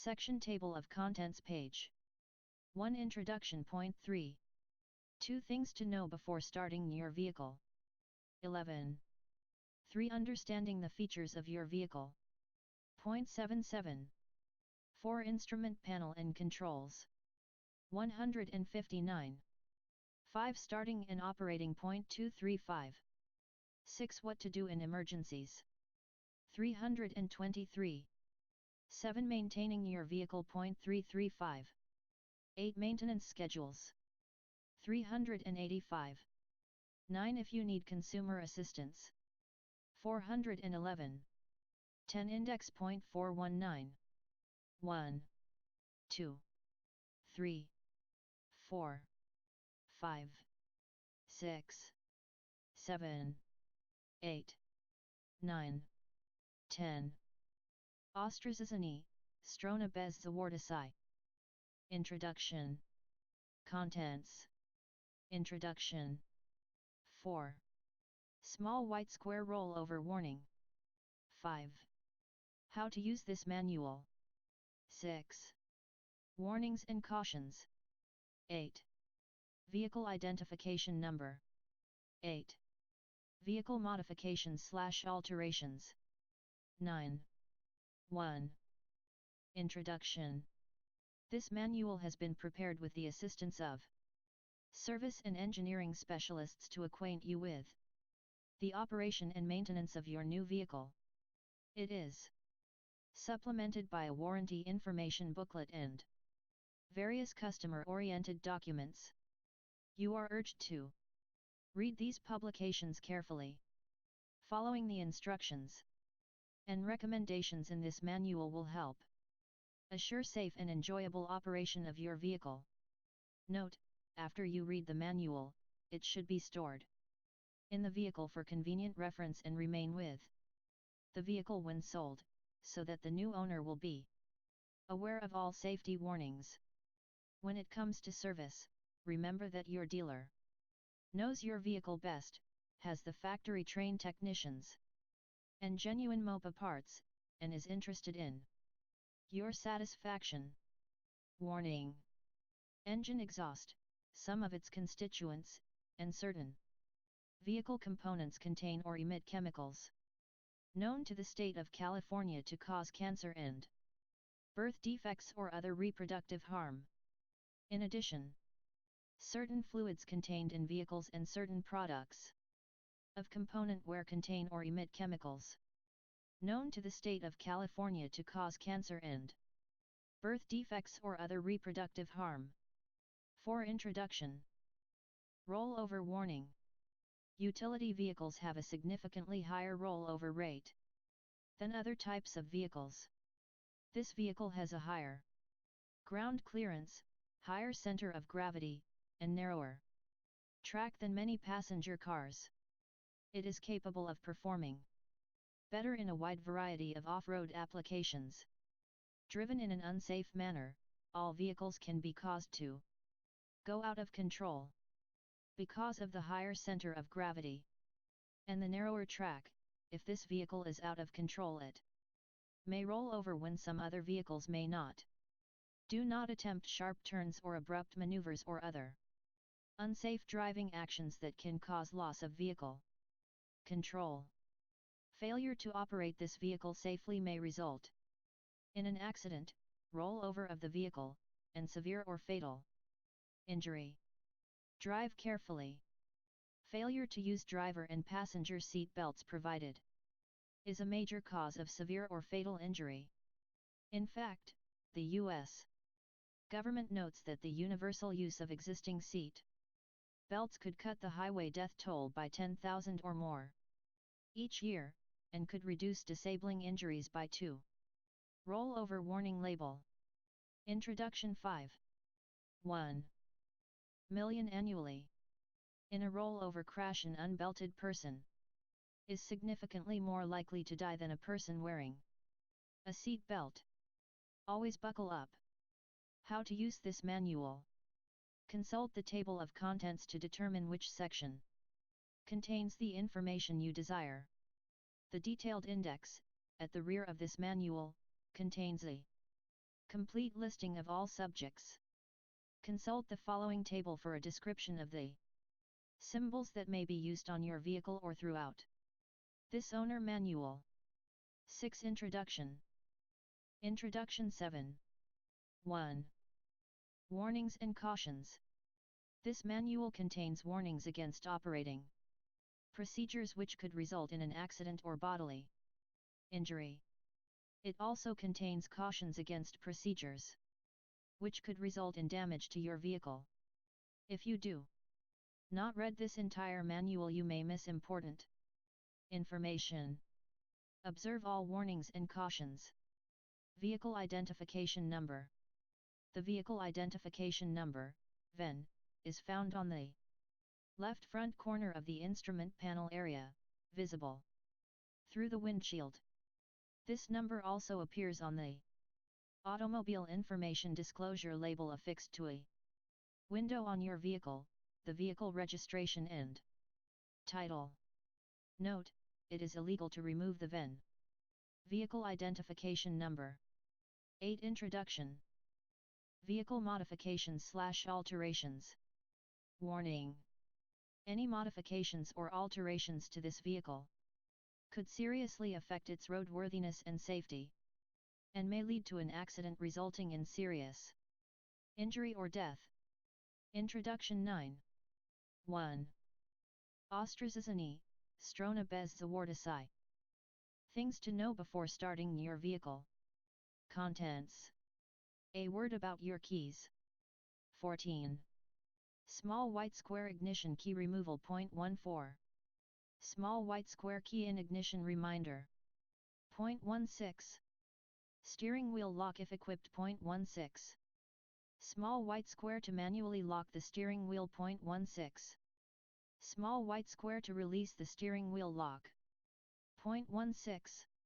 Section Table of Contents page. 1. Introduction. Point 3. 2 Things to know before starting your vehicle. 11. 3. Understanding the features of your vehicle. Point 77. 4. Instrument panel and controls. 159. 5. Starting and operating. Point 235. 6. What to do in emergencies. 323. 7. Maintaining your vehicle. Point 335. 8. Maintenance schedules. 385. 9. If you need consumer assistance. 411. 10. Index. Point 419. 1, 2, 3, 4, 5, 6, 7, 8, 9, 10. Ostrozizani, Strona bez zawardisai. Introduction. Contents. Introduction. 4. Small white square rollover warning. 5. How to use this manual. 6. Warnings and cautions. 8. Vehicle identification number. 8. Vehicle modifications/alterations. 9. 1. Introduction. This manual has been prepared with the assistance of service and engineering specialists to acquaint you with the operation and maintenance of your new vehicle. It is supplemented by a warranty information booklet and various customer-oriented documents. You are urged to read these publications carefully. Following the instructions and recommendations in this manual will help assure safe and enjoyable operation of your vehicle. Note, after you read the manual, it should be stored in the vehicle for convenient reference and remain with the vehicle when sold, so that the new owner will be aware of all safety warnings. When it comes to service, remember that your dealer knows your vehicle best, has the factory-trained technicians and genuine MOPA parts, and is interested in your satisfaction. Warning. Engine exhaust, some of its constituents, and certain vehicle components contain or emit chemicals known to the state of California to cause cancer and birth defects or other reproductive harm. In addition, certain fluids contained in vehicles and certain products of component wear contain or emit chemicals known to the state of California to cause cancer and birth defects or other reproductive harm. For introduction. Rollover warning. Utility vehicles have a significantly higher rollover rate than other types of vehicles. This vehicle has a higher ground clearance, higher center of gravity, and narrower track than many passenger cars. It is capable of performing better in a wide variety of off-road applications. Driven in an unsafe manner, all vehicles can be caused to go out of control. Because of the higher center of gravity and the narrower track, if this vehicle is out of control it may roll over when some other vehicles may not. Do not attempt sharp turns or abrupt maneuvers or other unsafe driving actions that can cause loss of vehicle control. Failure to operate this vehicle safely may result in an accident, rollover of the vehicle, and severe or fatal injury. Drive carefully. Failure to use driver and passenger seat belts provided is a major cause of severe or fatal injury. In fact, the U.S. government notes that the universal use of existing seat belts could cut the highway death toll by 10,000 or more each year, and could reduce disabling injuries by 2. Rollover warning label. Introduction. 5. 1 million annually. In a rollover crash, an unbelted person is significantly more likely to die than a person wearing a seat belt. Always buckle up. How to use this manual. Consult the table of contents to determine which section contains the information you desire. The detailed index, at the rear of this manual, contains a Complete listing of all subjects. Consult the following table for a description of the symbols that may be used on your vehicle or throughout this owner manual. 6. Introduction. Introduction 7. 1. Warnings and cautions. This manual contains warnings against operating procedures which could result in an accident or bodily injury. It also contains cautions against procedures which could result in damage to your vehicle. If you do not read this entire manual, you may miss important information. Observe all warnings and cautions. Vehicle Identification Number. The Vehicle Identification Number, VIN, is found on the left front corner of the instrument panel area, visible through the windshield. This number also appears on the automobile information disclosure label affixed to a window on your vehicle, the vehicle registration and title. Note: it is illegal to remove the VIN. Vehicle Identification Number. 8. Introduction. Vehicle Modifications/Alterations. Warning: any modifications or alterations to this vehicle could seriously affect its roadworthiness and safety, and may lead to an accident resulting in serious injury or death. Introduction 9. 1. Ostrozizani, strona bez zawardisai. Things to know before starting your vehicle. Contents. A word about your keys. 14. Small white square ignition key removal. 0.14. Small white square key in ignition reminder. 0.16. Steering wheel lock if equipped. 0.16. Small white square to manually lock the steering wheel. 0.16. Small white square to release the steering wheel lock. 0.16.